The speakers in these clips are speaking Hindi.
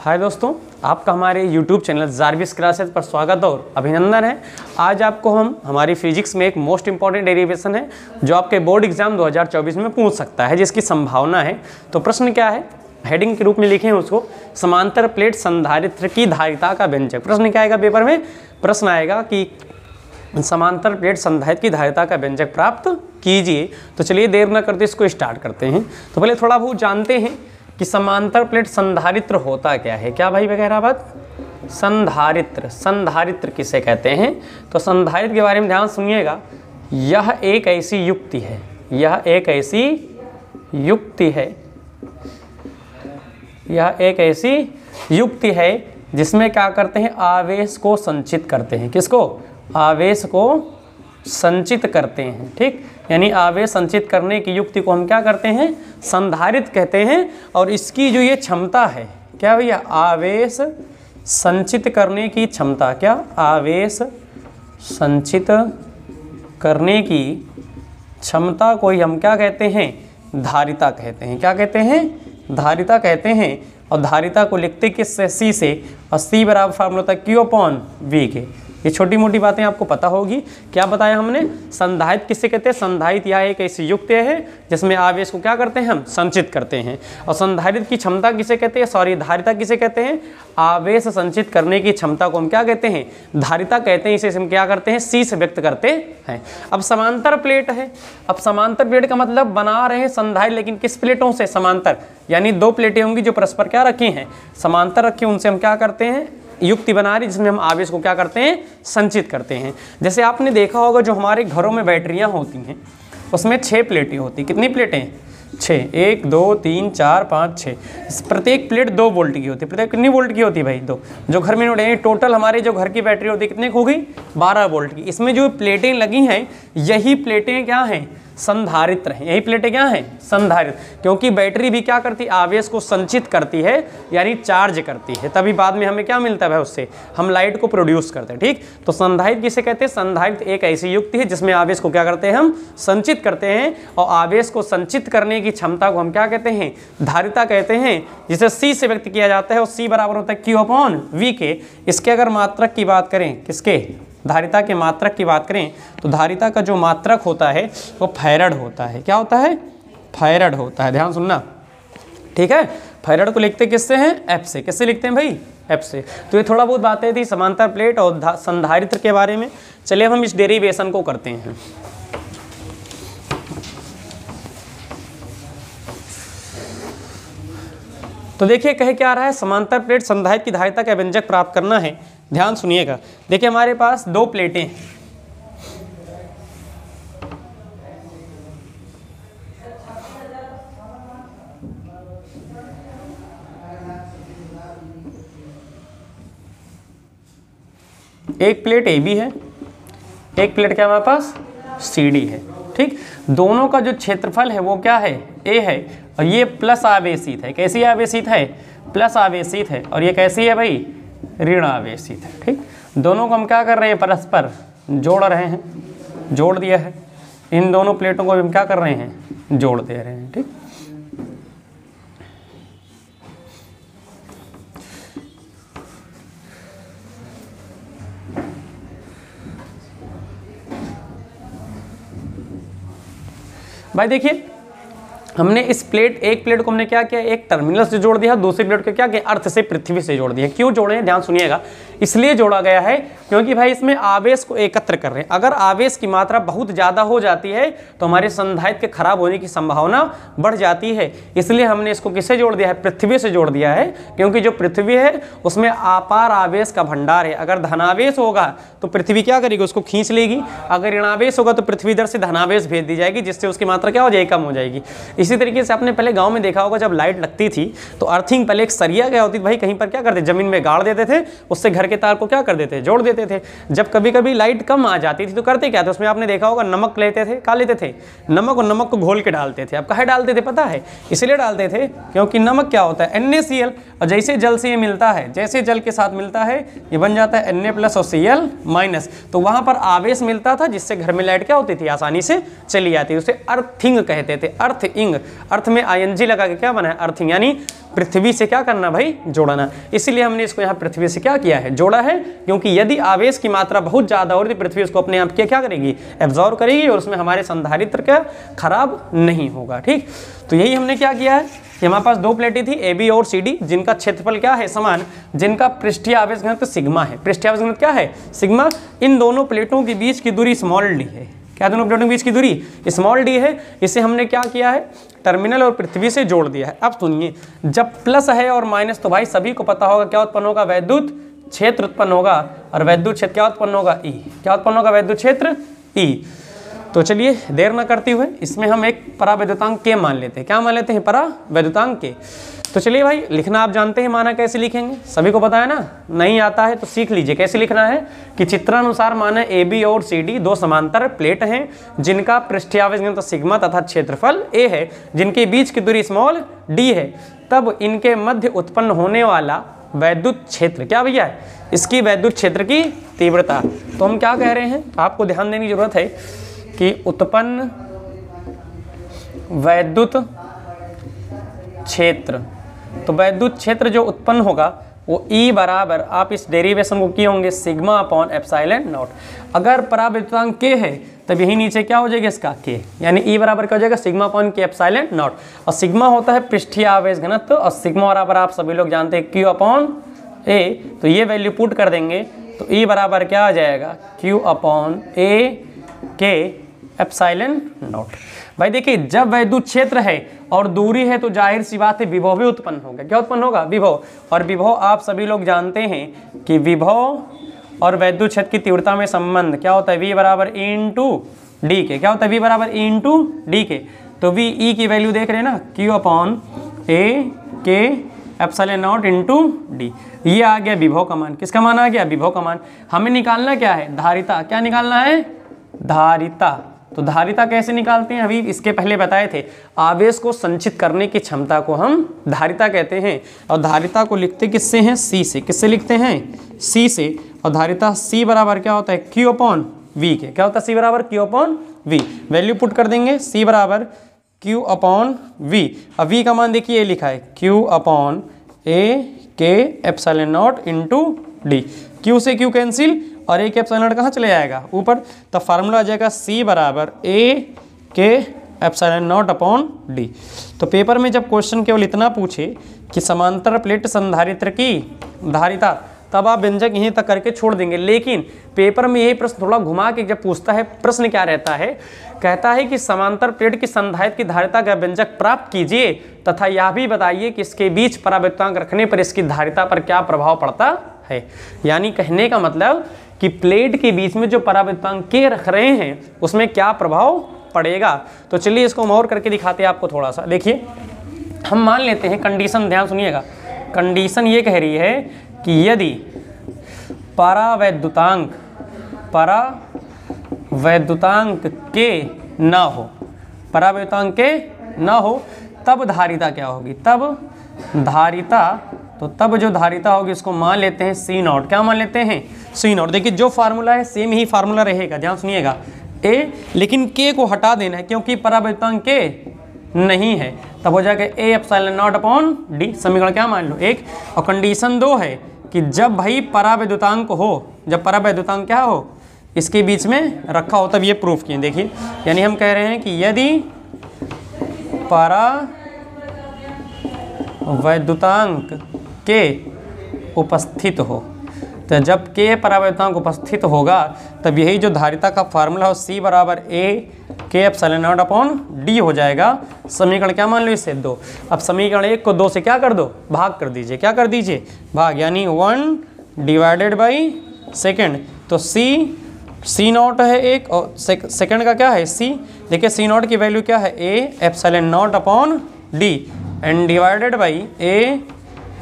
हाय दोस्तों, आपका हमारे YouTube चैनल जार्विस क्लासेस पर स्वागत और अभिनंदन है। आज आपको हम हमारी फिजिक्स में एक मोस्ट इंपॉर्टेंट डेरिवेशन है जो आपके बोर्ड एग्जाम 2024 में पूछ सकता है, जिसकी संभावना है। तो प्रश्न क्या है, हेडिंग के रूप में लिखे हैं उसको, समांतर प्लेट संधारित्र की धारिता का व्यंजक। प्रश्न क्या आएगा पेपर में? प्रश्न आएगा कि समांतर प्लेट संधारित्र की धारिता का व्यंजक प्राप्त कीजिए। तो चलिए देर न करते इसको स्टार्ट करते हैं। तो पहले थोड़ा बहुत जानते हैं कि समांतर प्लेट संधारित्र होता क्या है। क्या भाई वगैरह बात? संधारित्र, संधारित्र किसे कहते हैं? तो संधारित्र के बारे में ध्यान सुनिएगा। यह एक ऐसी युक्ति है, यह एक ऐसी युक्ति है, यह एक ऐसी युक्ति है जिसमें क्या करते हैं, आवेश को संचित करते हैं। किसको? आवेश को संचित करते हैं। ठीक, यानी आवेश संचित करने की युक्ति को हम क्या करते हैं? संधारित्र कहते हैं। और इसकी जो ये क्षमता है, क्या भैया? आवेश संचित करने की क्षमता। क्या? आवेश संचित करने की क्षमता को ही हम क्या कहते हैं? धारिता कहते हैं। क्या कहते हैं? धारिता कहते हैं। और धारिता को लिखते किससे? सी से। और सी बराबर फार्मूला होता है Q/V के। ये छोटी मोटी बातें आपको पता होगी। क्या बताया हमने? संधारित्र किसे कहते हैं? संधारित्र यह एक ऐसी युक्ति है जिसमें आवेश को क्या करते हैं? हम संचित करते हैं। और संधारित्र की क्षमता किसे कहते हैं? सॉरी, धारिता किसे कहते हैं? आवेश संचित करने की क्षमता को हम क्या कहते हैं? धारिता कहते हैं। इसे हम क्या करते हैं? सी से व्यक्त करते हैं। अब समांतर प्लेट है। अब समांतर प्लेट का मतलब बना रहे हैं संधारित्र, लेकिन किस प्लेटों से? समांतर, यानी दो प्लेटें होंगी जो परस्पर क्या रखी हैं? समांतर रखी। उनसे हम क्या करते हैं? युक्ति बना रही, जिसमें हम आवेश को क्या करते हैं? संचित करते हैं। जैसे आपने देखा होगा जो हमारे घरों में बैटरियां होती हैं उसमें 6 प्लेटें होती। कितनी प्लेटें? 6। 1 2 3 4 5 6। प्रत्येक प्लेट 2 वोल्ट की होती है। प्रत्येक कितनी वोल्ट की होती है भाई? 2। जो घर में नोट, टोटल हमारे जो घर की बैटरी होती है कितने की होगी? 12 वोल्ट की। इसमें जो प्लेटें लगी हैं यही प्लेटें क्या हैं? संधारित्र हैं। यही प्लेटें क्या हैं? संधारित्र। क्योंकि बैटरी भी क्या करती है? आवेश को संचित करती है, यानी चार्ज करती है। तभी बाद में हमें क्या मिलता है? उससे हम लाइट को प्रोड्यूस करते हैं। ठीक, तो संधारित्र किसे कहते हैं? संधारित्र एक ऐसी युक्ति है जिसमें आवेश को क्या करते हैं? हम संचित करते हैं। और आवेश को संचित करने की क्षमता को हम क्या कहते हैं? धारिता कहते हैं, जिसे सी से व्यक्त किया जाता है। और सी बराबर होता है Q/V के। इसके अगर मात्रक की बात करें, किसके? धारिता के मात्रक की बात करें तो धारिता का जो मात्रक होता है वो फैरड होता है। क्या होता है? फैरड होता है। ध्यान सुनना, ठीक है। फैरड को लिखते किससे हैं? F से। किससे लिखते हैं भाई? F से। तो ये थोड़ा बहुत बातें थी समांतर प्लेट और संधारित्र के बारे में। चलिए हम इस डेरिवेशन को करते हैं। तो देखिए कहे क्या रहा है, समांतर प्लेट संधारित्र की धारिता का व्यंजक प्राप्त करना है। ध्यान सुनिएगा। देखिए हमारे पास 2 प्लेटें हैं। एक प्लेट AB है, एक प्लेट क्या हमारे पास? CD है। ठीक, दोनों का जो क्षेत्रफल है वो क्या है? A है। और ये प्लस आवेशित है। कैसी आवेशित है? प्लस आवेशित है। और ये कैसी है भाई? ऋण आवेशित है। ठीक, दोनों को हम क्या कर रहे हैं? परस्पर जोड़ रहे हैं। जोड़ दिया है। इन दोनों प्लेटों को हम क्या कर रहे हैं? जोड़ दे रहे हैं। ठीक, भाई देखिए हमने इस प्लेट, एक प्लेट को हमने क्या किया? एक टर्मिनल से जोड़ दिया। दूसरी प्लेट को क्या किया? अर्थ से, पृथ्वी से जोड़ दिया। क्यों जोड़े हैं? ध्यान सुनिएगा। इसलिए जोड़ा गया है क्योंकि भाई इसमें आवेश को एकत्र कर रहे हैं। अगर आवेश की मात्रा बहुत ज़्यादा हो जाती है तो हमारे संधारित्र के खराब होने की संभावना बढ़ जाती है। इसलिए हमने इसको किससे जोड़ दिया है? पृथ्वी से जोड़ दिया है। क्योंकि जो पृथ्वी है उसमें अपार आवेश का भंडार है। अगर धनावेश होगा तो पृथ्वी क्या करेगी? उसको खींच लेगी। अगर ऋणावेश होगा तो पृथ्वी इधर से धनावेश भेज दी जाएगी, जिससे उसकी मात्रा क्या हो जाएगी? कम हो जाएगी। इसी तरीके से आपने पहले गांव में देखा होगा, जब लाइट लगती थी तो अर्थिंग पहले एक सरिया क्या होती थी भाई, कहीं पर क्या करते? जमीन में गाड़ देते थे। उससे घर के तार को क्या कर देते? जोड़ देते थे। जब कभी कभी लाइट कम आ जाती थी तो करते क्या थे? उसमें आपने देखा होगा नमक लेते थे। क्या लेते थे? नमक। और नमक को घोल के डालते थे। अब काहे डालते थे पता है? इसलिए डालते थे क्योंकि नमक क्या होता है? NaCl। और जैसे जल से ये मिलता है, जैसे जल के साथ मिलता है ये बन जाता है Na+ और Cl-। तो वहां पर आवेश मिलता था जिससे घर में लाइट क्या होती थी? आसानी से चली जाती थी। उसे अर्थिंग कहते थे। अर्थिंग। अर्थिंग, अर्थ में आईएनजी लगा के क्या बना है, अर्थिंग, यानी पृथ्वी से क्या करना भाई, जोड़ना। इसीलिए हमने इसको यहाँ पृथ्वी से क्या किया है, जोड़ा है, क्योंकि यदि आवेश की मात्रा बहुत ज़्यादा हो रही, पृथ्वी उसको अपने आप क्या करेगी, एब्जॉर्व करेगी, और उसमें हमारे संधारित्र क्या खराब नहीं होगा। ठीक, तो यही हमने क्या किया है कि हमारे पास दो प्लेटें थी AB और CD, जिनका क्षेत्रफल क्या है, समान, जिनका पृष्ठीय आवेश घनत्व सिग्मा है। पृष्ठीय आवेश घनत्व क्या है, सिग्मा। इन दोनों प्लेटों के बीच की दूरी स्मॉल d है। क्या दोनों प्लेटों के बीच की दूरी स्मॉल d है। इसे हमने क्या किया है, टर्मिनल और पृथ्वी से जोड़ दिया है। अब सुनिए, जब प्लस है और माइनस, तो भाई सभी को पता होगा क्या उत्पन्न होगा, वैद्युत क्षेत्र उत्पन्न होगा, और वैद्युत क्षेत्र क्या उत्पन्न होगा, E। क्या उत्पन्न होगा, वैद्युत क्षेत्र E। तो चलिए देर न करते हुए इसमें हम एक परावैद्युतांक के मान लेते हैं। क्या मान लेते हैं, परावैद्युतांक के। तो चलिए भाई, लिखना आप जानते हैं, माना कैसे लिखेंगे, सभी को पता है ना, नहीं आता है तो सीख लीजिए कैसे लिखना है। कि चित्रानुसार माना AB और CD दो समांतर प्लेट हैं, जिनका पृष्ठीय आवेश घनत्व सिग्मा तथा क्षेत्रफल A है, जिनके बीच की दूरी स्मॉल d है। तब इनके मध्य उत्पन्न होने वाला वैद्युत क्षेत्र क्या भैया है, इसकी वैद्युत क्षेत्र की तीव्रता। तो हम क्या कह रहे हैं, आपको ध्यान देने की जरूरत है कि उत्पन्न वैद्युत क्षेत्र, तो वैद्युत क्षेत्र जो उत्पन्न होगा वो E बराबर, आप इस डेरिवेशन को किए होंगे, सिग्मा अपॉन एप्सिलॉन नॉट। अगर परावैद्युतांक K है तब यही नीचे क्या हो जाएगा इसका K, यानी E बराबर क्या हो जाएगा, sigma upon K epsilon not. और सिग्मा होता है पृष्ठीय आवेश घनत्व, और सिग्मा बराबर आप सभी लोग जानते हैं Q अपॉन A। तो ये वैल्यू पुट कर देंगे तो E बराबर क्या आ जाएगा, Q upon A K epsilon not. भाई देखिए, जब वैद्युत क्षेत्र है और दूरी है तो जाहिर सी बात है विभव भी उत्पन्न होगा। क्या उत्पन्न होगा, विभव। और विभव आप सभी लोग जानते हैं कि विभव और वैद्युत क्षेत्र की तीव्रता में संबंध क्या होता है, V बराबर E इंटू डी के। क्या होता है, V बराबर E इंटू डी के। तो V E की वैल्यू देख रहे हैं ना, Q upon A K epsilon not into D. ये आ गया विभव का मान। किसका मान आ गया, विभव का मान। हमें निकालना क्या है, धारिता। क्या निकालना है, धारिता। तो धारिता कैसे निकालते हैं, अभी इसके पहले बताए थे। आवेश को संचित करने की क्षमता को हम धारिता कहते हैं, और धारिता को लिखते किससे हैं, C से। किससे लिखते हैं, C से। और धारिता C बराबर क्या होता है, Q अपॉन V के। क्या होता है, C बराबर Q upon V। Value put कर देंगे, C बराबर Q अपॉन V। अब V का मान देखिए, ये लिखा है Q upon A K epsilon not into D. Q से Q कैंसिल, और A के एप्सिलॉन नॉट कहाँ चले जाएगा, ऊपर। तब फार्मूला आ जाएगा C बराबर A K epsilon not upon D. तो पेपर में जब क्वेश्चन केवल इतना पूछे कि समांतर प्लेट संधारित्र की धारिता, तब आप व्यंजक यहीं तक करके छोड़ देंगे। लेकिन पेपर में यही प्रश्न थोड़ा घुमा के जब पूछता है, प्रश्न क्या रहता है, कहता है कि समांतर प्लेट की संधारित्र की धारिता का व्यंजक प्राप्त कीजिए तथा यह भी बताइए कि इसके बीच परावैद्युतांक रखने पर इसकी धारिता पर क्या प्रभाव पड़ता है। यानी कहने का मतलब कि प्लेट के बीच में जो परावैद्युतांक K रख रहे हैं उसमें क्या प्रभाव पड़ेगा। तो चलिए इसको हम और करके दिखाते हैं आपको थोड़ा सा। देखिए, हम मान लेते हैं कंडीशन, ध्यान सुनिएगा। कंडीशन ये कह रही है कि यदि परावैद्युतांक K ना हो, परावैद्युतांक K ना हो, तब धारिता क्या होगी, तब धारिता, तो तब जो धारिता होगी उसको मान लेते हैं C नॉट। क्या मान लेते हैं, C नॉट। देखिए जो फार्मूला है सेम ही फार्मूला रहेगा, ध्यान सुनिएगा। A, लेकिन K को हटा देना है क्योंकि परावैद्युतांक K नहीं है, तब हो जाएगा A epsilon not upon D. समीकरण क्या मान लो, 1। और कंडीशन 2 है कि जब भाई परावैद्युतांक हो, जब परावैद्युतांक क्या हो, इसके बीच में रखा हो, तब ये प्रूफ किए। देखिए, यानी हम कह रहे हैं कि यदि परावैद्युतांक K उपस्थित हो, तो जब K परावैद्युतांक उपस्थित होगा तब यही जो धारिता का फार्मूला हो C बराबर A K epsilon not upon D हो जाएगा। समीकरण क्या मान लो, इससे 2। अब समीकरण 1 को 2 से क्या कर दो, भाग कर दीजिए। क्या कर दीजिए, भाग, यानी 1 डिवाइडेड बाई सेकेंड। तो C नॉट है 1, और सेकेंड का क्या है C। देखिए C नॉट की वैल्यू क्या है, A epsilon not upon D, and divided by A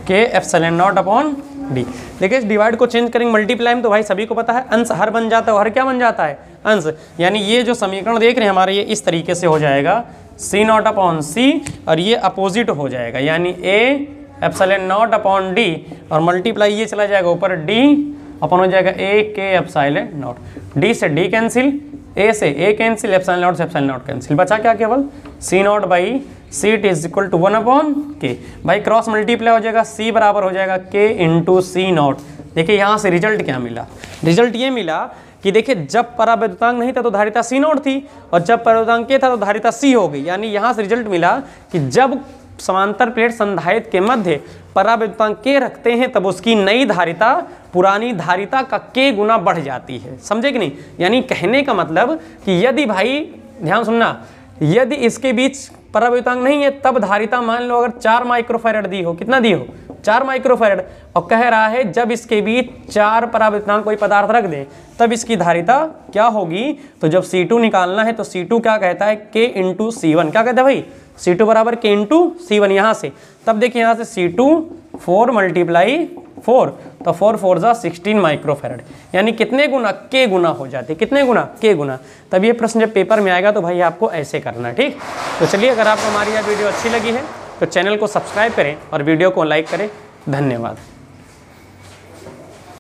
K epsilon not upon D. देखिए इस डिवाइड को चेंज करेंगे मल्टीप्लाई में, तो भाई सभी को पता है अंश हर बन जाता है, हर क्या बन जाता है, अंश। यानी ये जो समीकरण देख रहे हैं हमारे, ये इस तरीके से हो जाएगा C नॉट अपॉन C, और ये अपोजिट हो जाएगा, यानी A epsilon not upon D, और मल्टीप्लाई ये चला जाएगा ऊपर D अपॉन हो जाएगा A K epsilon naught. D से D कैंसिल, A से A कैंसिल, एप्सिलॉन नॉट से एप्सिलॉन नॉट कैंसिल, बचा क्या केवल C naught by C t is equal to 1/k। भाई क्रॉस मल्टीप्लाई हो जाएगा, C बराबर हो जाएगा K इंटू C0। देखिए यहाँ से रिजल्ट क्या मिला, रिजल्ट ये मिला कि देखिए जब परावैद्युतांक नहीं था तो धारिता C0 थी, और जब परावैद्युतांक K था तो धारिता C हो गई। यानी यहाँ से रिजल्ट मिला कि जब समांतर प्लेट संधारित्र के मध्य परावैद्युतांक K रखते हैं तब उसकी नई धारिता पुरानी धारिता का K गुना बढ़ जाती है। समझे कि नहीं? यानी कहने का मतलब कि यदि भाई ध्यान सुनना, यदि इसके बीच परावैद्युतांक नहीं है तब धारिता मान लो अगर 4 माइक्रोफैरड दी हो, कितना दी हो? 4 माइक्रोफैरड, और कह रहा है जब इसके बीच 4 परावैद्युतांक कोई पदार्थ रख दें तब इसकी धारिता क्या होगी। तो जब C2 निकालना है तो C2 क्या कहता है? K into C1। क्या कहता है भाई? C2 बराबर K इंटू C1 यहाँ से। तब देखिए यहाँ से C2 4 मल्टीप्लाई 4, तो 4 4 जा 16 माइक्रोफैरड, यानी कितने गुना? K गुना हो जाते। कितने गुना? K गुना। तब ये प्रश्न जब पेपर में आएगा तो भाई आपको ऐसे करना है, ठीक। तो चलिए, अगर आपको हमारी यह वीडियो अच्छी लगी है तो चैनल को सब्सक्राइब करें और वीडियो को लाइक करें। धन्यवाद।